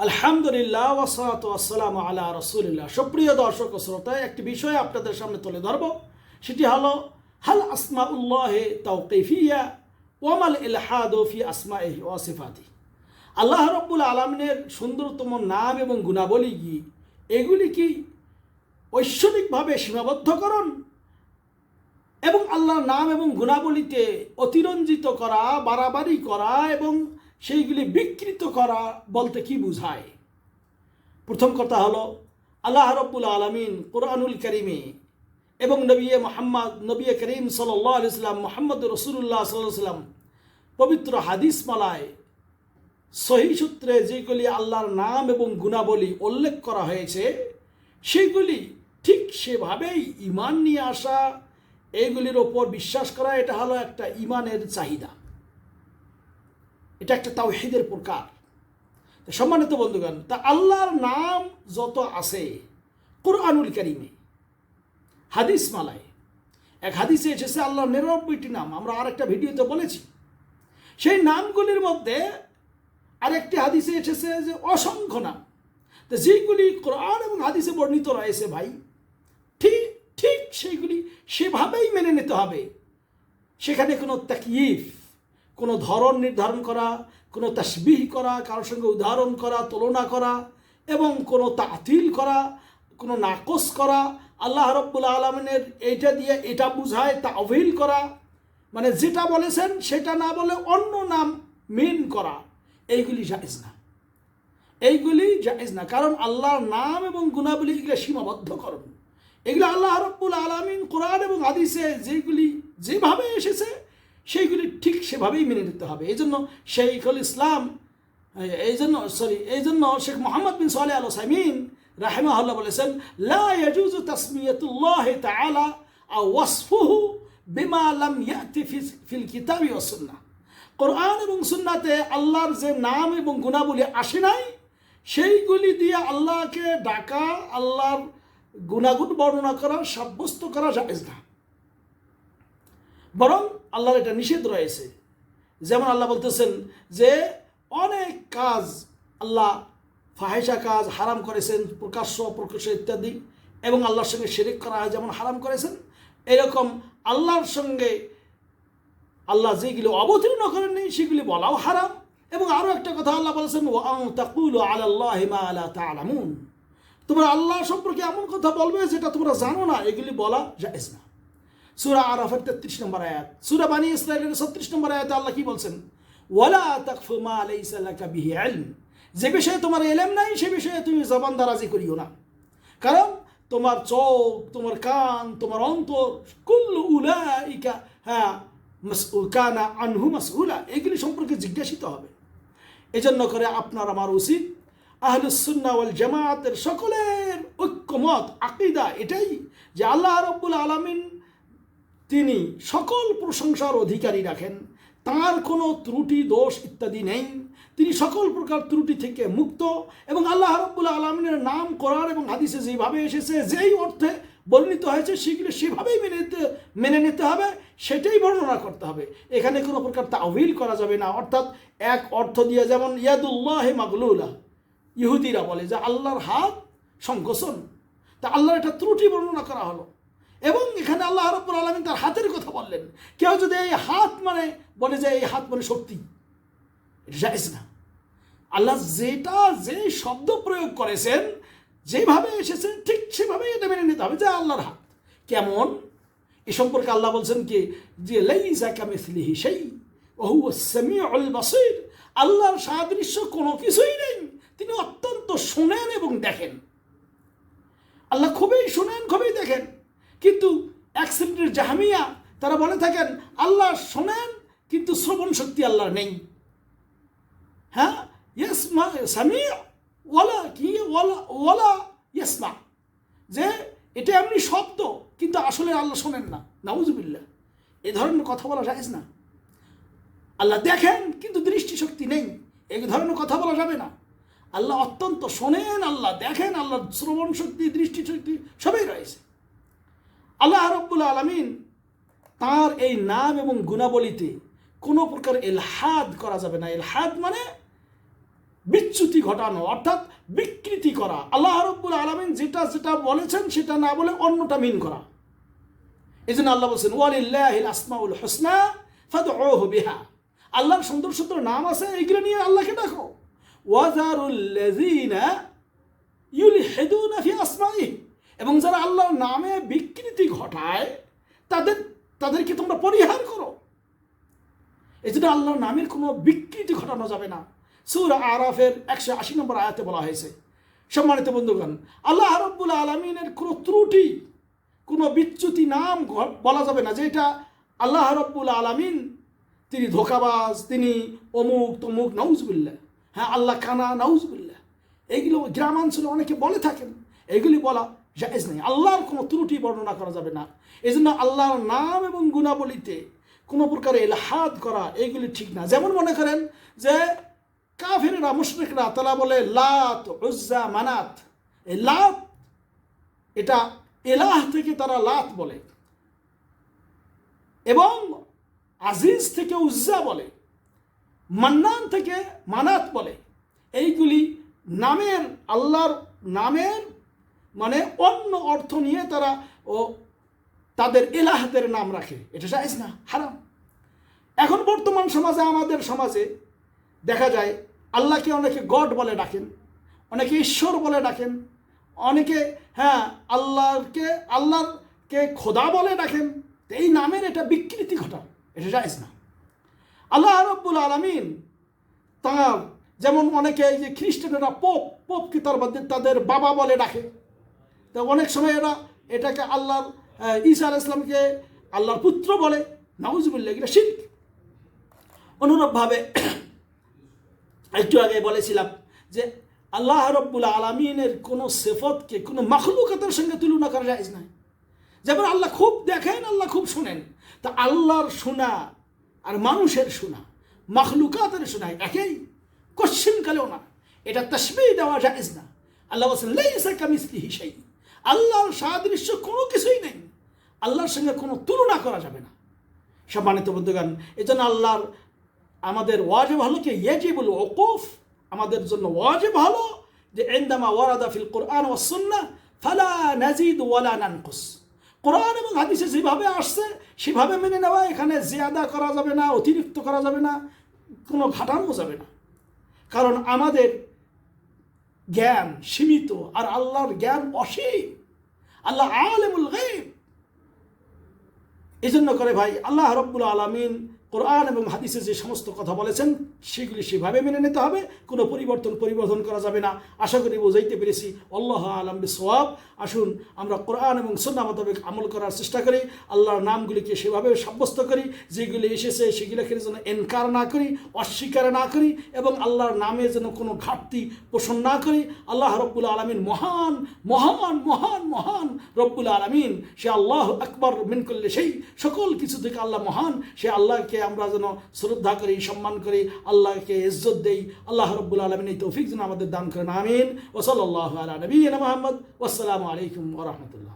আলহামদুলিল্লাহ ওয়াসসালাতু ওয়াসসালামু আলা রাসূলিল্লাহ। সুপ্রিয় দর্শক ও শ্রোতা, একটি বিষয় আপনাদের সামনে তুলে ধরব, সেটি হলো হাল আসমাউল্লাহি তাওকিফিয়া ওয়া মাল ইলহাদু ফি আসমাইহি ওয়া সিফাতিহি। আল্লাহ রাব্বুল আলামিনের সুন্দরতম নাম এবং গুণাবলী কি এগুলি কি ঐশ্বরিকভাবে সীমাবদ্ধকরণ এবং আল্লাহর নাম এবং গুণাবলীতে অতিরঞ্জিত করা, বাড়াবাড়ি করা এবং সেইগুলি বিকৃত করা বলতে কি বোঝায়? প্রথম কথা হলো, আল্লাহ রাব্বুল আলামিন কোরআনুল কারীমে এবং নবী করিম সাল্লাল্লাহু আলাইহি ওয়াসাল্লাম মুহাম্মদ রাসূলুল্লাহ সাল্লাল্লাহু আলাইহি ওয়াসাল্লাম পবিত্র হাদিস মালায় সহিহ সূত্রে যেগুলি আল্লাহর নাম এবং গুণাবলী উল্লেখ করা হয়েছে সেগুলি ঠিক সেভাবেই ঈমান নিয়ে আসা, এইগুলির ওপর বিশ্বাস করা, এটা হলো একটা ঈমানের চাহিদা, এটা একটা তাওহীদের প্রকার। সম্মানিত বন্ধুগণ, তা আল্লাহর নাম যত আছে কোরআনুল কারীমে, হাদিস মালায়, এক হাদিসে এসেছে আল্লাহর 99টি নাম। আমরা আরেকটা ভিডিওতে বলেছি, সেই নামগুলির মধ্যে আরেকটি হাদিসে এসেছে যে অসংখ্য নাম। তো যেগুলি কোরআন এবং হাদিসে বর্ণিত রয়েছে ভাই, ঠিক সেইগুলি সেভাবেই মেনে নিতে হবে। সেখানে কোনো তাকয়িফ, কোনো ধরন নির্ধারণ করা, কোনো তাশবিহ করা, কারোর সঙ্গে উদাহরণ করা, তুলনা করা এবং কোনো তাতিল করা, কোনো নাকস করা, আল্লাহ রাব্বুল আলামিনের এইটা দিয়ে এটা বুঝায় তাওয়িল করা, মানে যেটা বলেছেন সেটা না বলে অন্য নাম মিন করা, এইগুলি জায়েজ না, এইগুলি জায়েজ না। কারণ আল্লাহর নাম এবং গুণাবলী এগুলো সীমাবদ্ধকরণ, এগুলো আল্লাহ রাব্বুল আলামিন কোরআন এবং হাদিসে যেগুলি যেভাবে এসেছে সেইগুলি ঠিক সেভাবেই মেনে নিতে হবে। এই জন্য শেখুল ইসলাম, এই জন্য শেখ মোহাম্মদ বিন সালেহ আল উসাইমিন রাহিমাহুল্লাহ বলেছেন, লা ইয়াজুজু তাসমিয়াতুল্লাহি তাআলা আও ওয়াসফুহু বিমা লাম ইয়াতি ফিল কিতাবি ওয়াস সুন্নাহ। কোরআন এবং সুন্নাতে আল্লাহর যে নাম এবং গুণাবলী আসে নাই সেইগুলি দিয়ে আল্লাহকে ডাকা, আল্লাহর গুণাগুণ বর্ণনা করা, সাব্যস্ত করা জায়েজ না, বরং আল্লাহর এটা নিষেধ রয়েছে। যেমন আল্লাহ বলতেছেন যে অনেক কাজ আল্লাহ ফাহিশা কাজ হারাম করেছেন, প্রকাশ্য ইত্যাদি, এবং আল্লাহর সঙ্গে শিরক করা হয় যেমন হারাম করেছেন, এরকম আল্লাহর সঙ্গে আল্লাহ যেগুলি অবতীর্ণ করেননি সেগুলি বলাও হারাম। এবং আরও একটা কথা আল্লাহ বলেছেন, ওয়া আন তাকুলু আলাল্লাহি মা লা তা'লামুন, তোমরা আল্লাহ সম্পর্কে এমন কথা বলবে যেটা তোমরা জানো না, এগুলি বলা জায়েজ না। সূরা আরাফের 33 নম্বর আয়াত, সূরা বনী ইসরাঈলের 36 নম্বর আয়াতে আল্লাহ কি বলছেন? ওয়ালা তাকফু মা লাইসা লাকা বিহি ইলম, যে বিষয়ে তোমার ইলম নাই সে বিষয়ে তুমি জবান দারাজি করিও না, কারণ তোমার চোখ, তোমার কান, তোমার অন্তর, কুল্লু উলাইকা মাসউল কানা আনহু মাসউলা, এগুলি সম্পর্কে জিজ্ঞাসিত হবে। এজন্য করে আপনার আমার উচিত আহলুস সুন্নাহ ওয়াল জামাতের সকলের ঐক্যমত আকীদা এটাই যে আল্লাহ রাব্বুল আলামিন তিনি সকল প্রশংসার অধিকারী রাখেন, তার কোনো ত্রুটি দোষ ইত্যাদি নেই, তিনি সকল প্রকার ত্রুটি থেকে মুক্ত, এবং আল্লাহ রাব্বুল আলামিনের নাম কোরআন এবং হাদিসে যেভাবে এসেছে, যেই অর্থে বর্ণিত হয়েছে সেগুলো সেভাবেই মেনে নিতে হবে, সেটাই বর্ণনা করতে হবে। এখানে কোনো প্রকার তাওয়িল করা যাবে না, অর্থাৎ এক অর্থ দিয়ে, যেমন ইয়াদুল্লাহি মাগলুলা, ইহুদিরা বলে যে আল্লাহর হাত সংকোচন, তা আল্লাহর একটা ত্রুটি বর্ণনা করা হলো, এবং এখানে আল্লাহ রাব্বুল আলামিন তার হাতের কথা বললেন। কেউ যদি এই হাত মানে বলে যে এই হাত মানে শক্তি, এটা জায়েজ না। আল্লাহ যে শব্দ প্রয়োগ করেছেন, যেভাবে এসেছে ঠিক সেভাবেই এটা মেনে নিতে হবে যে আল্লাহর হাত কেমন। এ সম্পর্কে আল্লাহ বলছেন কি যে লাইসা কামিসলিহি শাই ওয়া হুয়াস সামিউল বাসীর, আল্লাহর সাদৃশ্য কোনো কিছুই নেই, তিনি অত্যন্ত শোনেন এবং দেখেন। আল্লাহ খুবই শোনেন, খুবই দেখেন। কিন্তু এক শ্রেণীর জাহমিয়া তারা বলে থাকেন আল্লাহ শোনেন কিন্তু শ্রবণ শক্তি আল্লাহর নেই। হ্যাঁ, ইয়াসমা সামিউ ওয়ালা কি ওয়ালা ইয়াসমা, যে এটা এমনি শব্দ কিন্তু আসলে আল্লাহ শোনেন না, নাউজুবিল্লাহ। এ ধরনের কথা বলা জায়েজ না। আল্লাহ দেখেন কিন্তু দৃষ্টিশক্তি নেই, এই ধরনের কথা বলা যাবে না। আল্লাহ অত্যন্ত শোনেন, আল্লাহ দেখেন, আল্লাহর শ্রবণ শক্তি, দৃষ্টিশক্তি সবই রয়েছে। আল্লাহ রাব্বুল আলামিন তার এই নাম এবং গুণাবলীতে কোনো প্রকার ইলহাদ করা যাবে না। ইলহাদ মানে বিচ্যুতি ঘটানো, অর্থাৎ বিকৃতি করা, আল্লাহ রাব্বুল আলামিন যেটা যেটা বলেছেন সেটা না বলে অন্যটা মিন করা। এই জন্য আল্লাহ বলছেন ওয়ালিল্লাহিল আসমাউল হুসনা ফাদউহু বিহা, আল্লাহর সুন্দর সুন্দর নাম আছে, এইগুলো নিয়ে আল্লাহকে ডাকো। ওয়াযারুল্লাযীনা ইউলহিদুনা ফি আসমাইহি, এবং যারা আল্লাহর নামে বিকৃতি ঘটায় তাদেরকে তোমরা পরিহার করো। এই জন্য আল্লাহর নামের কোনো বিকৃতি ঘটানো যাবে না। সূরা আরাফের 180 নম্বর আয়াতে বলা হয়েছে। সম্মানিত বন্ধুগণ, আল্লাহ রাব্বুল আলামিনের কোনো ত্রুটি, কোনো বিচ্যুতি নাম বলা যাবে না, যেটা আল্লাহ রাব্বুল আলামিন তিনি ধোঁকাবাজ, তিনি অমুক তমুক, নাউজুবিল্লাহ। হ্যাঁ, আল্লাহ কানা, নাউজুবিল্লাহ। এইগুলো গ্রামাঞ্চলে অনেকে বলে থাকেন, এগুলি বলা জায়েজ নেই। আল্লাহর কোনো ত্রুটি বর্ণনা করা যাবে না। এই জন্য আল্লাহর নাম এবং গুণাবলিতে কোনো প্রকার ইলহাদ করা এগুলি ঠিক না। যেমন মনে করেন যে কাফিররা, মুশরিকরা, তারা বলে লাত, উজ্জা, মানাত। এই লাত, এটা ইলাহ থেকে তারা লাত বলে, এবং আজিজ থেকে উজ্জা বলে, মান্নান থেকে মানাত বলে। এইগুলি নামের, আল্লাহর নামের মানে অন্য অর্থ নিয়ে তারা তাদের ইলাহদের নাম রাখে। এটা জায়েজ না, হারাম। এখন বর্তমান সমাজে, আমাদের সমাজে দেখা যায় আল্লাহকে অনেকে গড বলে ডাকেন, অনেকে ঈশ্বর বলে ডাকেন, অনেকে আল্লাহকে খোদা বলে ডাকেন। এই নামের এটা বিকৃতি ঘটা, এটা জায়েজ না। আল্লাহ রাব্বুল আলামিন তার, যেমন অনেকে এই যে খ্রিস্টানেরা পোপকে তাদের বাবা বলে ডাকে, তো অনেক সময় এটাকে আল্লাহর ঈসা আলাইহিস সালামকে আল্লাহর পুত্র বলে, নাউজুবিল্লাহ, এটা শিরক। অনুরূপভাবে একটু আগে বলেছিলাম যে আল্লাহ রাব্বুল আলামিনের কোনো সিফতকে কোনো মাখলুকাতের সঙ্গে তুলনা করা জায়েজ নয়। যেমন আল্লাহ খুব দেখেন, আল্লাহ খুব শুনেন, তা আল্লাহর শোনা আর মানুষের শোনা, মাখলুকাতের শোনা একই, কোশ্চিনকালেও না। এটা তাশবীহ দেওয়া জায়েজ না। আল্লাহ বলেছেন লাইসা কামিসলিহি শাই, আল্লাহর সাদৃশ্য কোনো কিছুই নেই, আল্লাহর সঙ্গে কোনো তুলনা করা যাবে না। সম্মানিত বন্ধুগণ, এই জন্য আল্লাহর আমাদের ওয়াজিব হলো কি ইয়াজিবুল উকুফ, আমাদের জন্য ওয়াজিব হলো যে ইনদামা ওয়ারাদা ফিল কুরআন ওয়াস সুন্নাহ ফালা নাজিদ ওয়ালা নানকুস, কোরআন এবং হাদিসে যেভাবে আসছে সেভাবে মেনে নেওয়া। এখানে জিয়াদা করা যাবে না, অতিরিক্ত করা যাবে না, কোনো ঘাটানো যাবে না। কারণ আমাদের জ্ঞান সীমিত, আর আল্লাহর জ্ঞান অসীম। আল্লাহ আলিমুল গায়ব। এই জন্য করে ভাই, আল্লাহ রাব্বুল আলামিন কোরআন এবং হাদিসে যে সমস্ত কথা বলেছেন সেগুলি সেভাবে মেনে নিতে হবে, কোনো পরিবর্তন করা যাবে না। আশা করি বোঝাইতে পেরেছি। আল্লাহু আ'লাম বিসওয়াব। আসুন আমরা কোরআন এবং সুন্নাহ মোতাবেক আমল করার চেষ্টা করি, আল্লাহর নামগুলিকে সেভাবে সাব্যস্ত করি যেগুলি এসেছে সেগুলোকে যেন এনকার না করি, অস্বীকার না করি, এবং আল্লাহর নামে যেন কোনো ঘাটতি পোষণ না করি। আল্লাহ রব্বুল আলামিন মহান মহান মহান মহান রব্বুল আলামিন, সে আল্লাহ আকবার মিন কুল্লি শাই, সকল কিছু থেকে আল্লাহ মহান। সে আল্লাহকে আমরা যেন শ্রদ্ধা করি, সম্মান করি, আল্লাহকে ইজ্জত দেই। আল্লাহ রাব্বুল আলামিন এই তৌফিক যেন আমাদের দান করেন। আমিন। ওয়া সাল্লাল্লাহু আলা নবিয়িনা মুহাম্মদ। ওয়াসসালামু আলাইকুম ওয়া রাহমাতুল্লাহ।